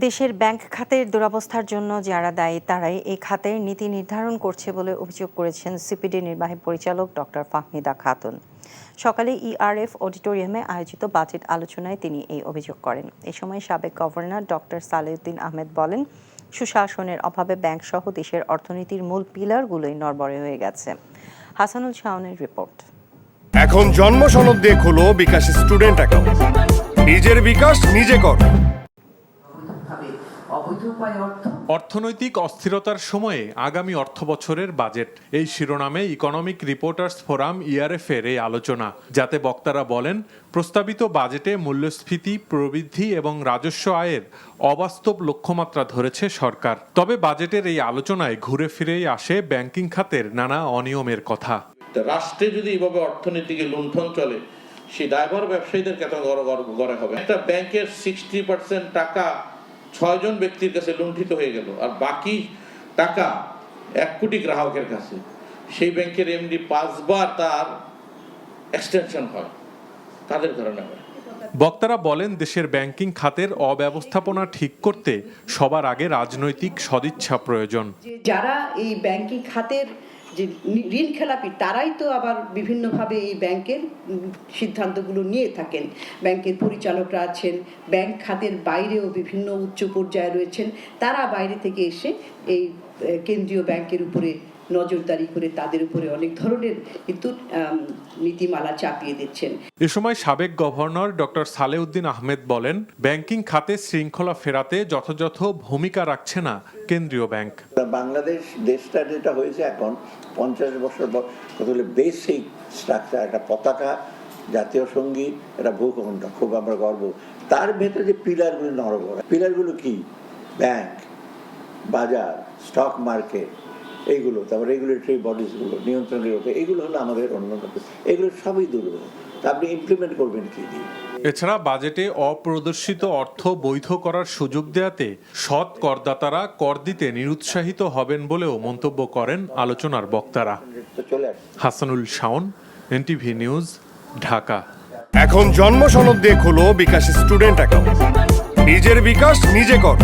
দেশের ব্যাংক খাতের দুরবস্থার জন্য যারা দায়ী তারাই এই খাতের নীতি নির্ধারণ করছে বলে অভিযোগ করেছেন সিপিডি নির্বাহী পরিচালক ডক্টর ফাহমিদা খাতুন। সকালে ইআরএফ অডিটোরিয়ামে আয়োজিত বাজেট আলোচনায় তিনি এই অভিযোগ করেন। এ সময় সাবেক গভর্নর ডক্টর সালেউদ্দিন আহমেদ বলেন, সুশাসনের অভাবে ব্যাংকসহ দেশের অর্থনীতির মূল পিলারগুলোই নড়বড়ে হয়ে গেছে। হাসানুল শাওনের রিপোর্ট। এখন জন্ম সনদ দিয়ে খোলো বিকাশ স্টুডেন্ট অ্যাকাউন্ট। নিজের বিকাশ নিজে কর। অর্থনৈতিক অস্থিরতার সময়ে আগামী অর্থবছরের বাজেট, এই শিরোনামে ইকোনমিক রিপোর্টার্স ফোরাম ইআরএফ এর এই আলোচনা, যাতে বক্তারা বলেন প্রস্তাবিত বাজেটে মূল্যস্ফীতি প্রবৃদ্ধি এবং রাজস্ব আয়ের অবাস্তব লক্ষ্যমাত্রা ধরেছে সরকার। তবে বাজেটের এই আলোচনায় ঘুরে ফিরেই আসে ব্যাংকিং খাতের নানা অনিয়মের কথা। রাষ্ট্রে যদি এইভাবে অর্থনীতিকে লুণ্ঠন চলে, সেই দায়ভার ব্যবসায়ীদের কেন গড়ে হবে? একটা ব্যাংকের 60% টাকা 6 জন ব্যক্তির কাছে লুণ্ঠিত হয়ে গেল, আর বাকি টাকা 1 কোটি গ্রাহকের কাছে। সেই ব্যাংকের এমডি 5 বার তার এক্সটেনশন হয়, তাদের কারণে হয়। বক্তারা বলেন, দেশের ব্যাংকিং খাতের অব্যবস্থাপনা ঠিক করতে সবার আগে রাজনৈতিক সদিচ্ছা প্রয়োজন। যারা এই ব্যাংকিং খাতের যে ঋণ খেলাপি, তারাই তো আবার বিভিন্নভাবে এই ব্যাংকের সিদ্ধান্তগুলো নিয়ে থাকেন। ব্যাংকের পরিচালকরা আছেন, ব্যাংক খাতের বাইরেও বিভিন্ন উচ্চ পর্যায়ে রয়েছেন, তারা বাইরে থেকে এসে এই কেন্দ্রীয় ব্যাংকের উপরে নজরদারি করে তাদের উপরে অনেক ধরনের কিন্তু নীতিমালা চাপিয়ে দিচ্ছেন। এ সময় সাবেক গভর্নর ডক্টর সালেউদ্দিন আহমেদ বলেন, ব্যাংকিং খাতে শৃঙ্খলা ফেরাতে যথাযথ ভূমিকা রাখছে না কেন্দ্রীয় ব্যাংক। বাংলাদেশ দেশটা যেটা হয়েছে এখন 50 বছর পর, বেসিক স্ট্রাকচার, একটা পতাকা, জাতীয় সঙ্গীত, একটা ভূখণ্ড, খুব আমরা গর্ব। তার ভেতরে যে পিলারগুলো নড়বড়, পিলারগুলো কি? ব্যাংক, বাজার, স্টক মার্কেট, এইগুলো, তারপর রেগুলেটরি বডিজগুলো, নিয়ন্ত্রণগুলো, এগুলো হলো আমাদের অন্যতম। এগুলো সবই দুর্বল। তা আপনি ইমপ্লিমেন্ট করবেন কি দিয়ে? এছাড়া বাজেটে অপ্রদর্শিত অর্থ বৈধ করার সুযোগ দেয়াতে সৎ করদাতারা কর দিতে নিরুৎসাহিত হবেন বলেও মন্তব্য করেন আলোচনার বক্তারা। Hasanul Shaon, NTV news, Dhaka. এখন জন্ম সনদ দিয়ে খোলো বিকাশ স্টুডেন্ট অ্যাকাউন্ট। নিজের বিকাশ নিজে কর।